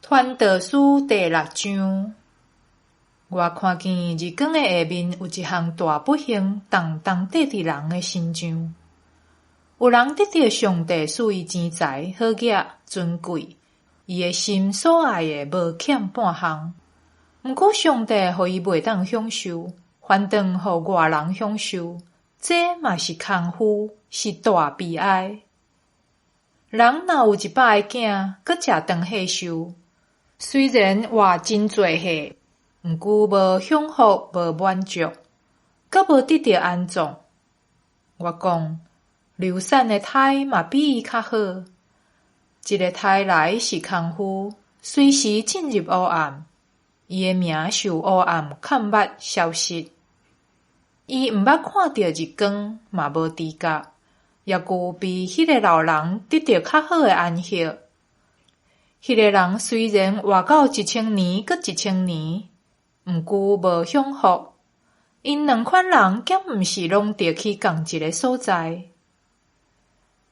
传道书第6章，我看见日光的下面有一项大不幸，重重缀伫人的心上。有人得到上帝赐伊钱财、好业、尊贵，伊的心所爱的无欠半项。毋过上帝互伊袂当享受，反倒互外人享受，这嘛是空虚，是大悲哀。人若有100个囝，搁食长岁寿，虽然活真侪岁，毋过无享福，无满足，搁无得到安葬。我讲，流产的胎嘛比伊较好。一个胎来是空虚，随时进入黑暗，伊的命受黑暗看捌消失。伊毋捌看到日光，嘛无知觉，也顾比迄个老人得到较好的安息。迄个人虽然活到1000年搁1000年，毋过无享福。因两款人兼毋是拢得去共一个所在。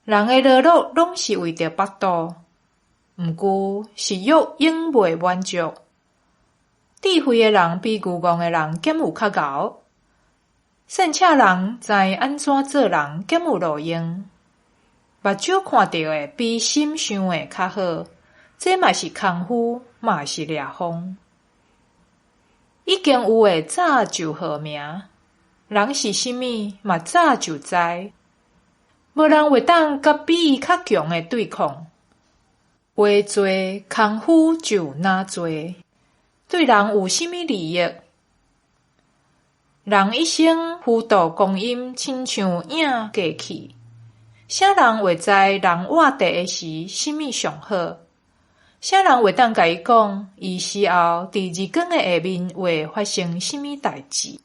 人的劳碌拢是为着腹肚，毋过食欲永袂满足。智慧的人比愚妄的人兼有较敖。善巧人知安怎做人兼有路用。目睭看到的比心想的较好，这嘛是空虚，嘛是掠风。已经有的早就号名，人是甚物嘛早就知。无人会当甲比伊较强的对抗。话多空虚就哪多，对人有甚物利益？人一生辅导光阴，亲像影过去。啥人会知人活地的时甚物上好？啥人会当甲伊讲，伊死后伫日光的下面会发生甚物代志？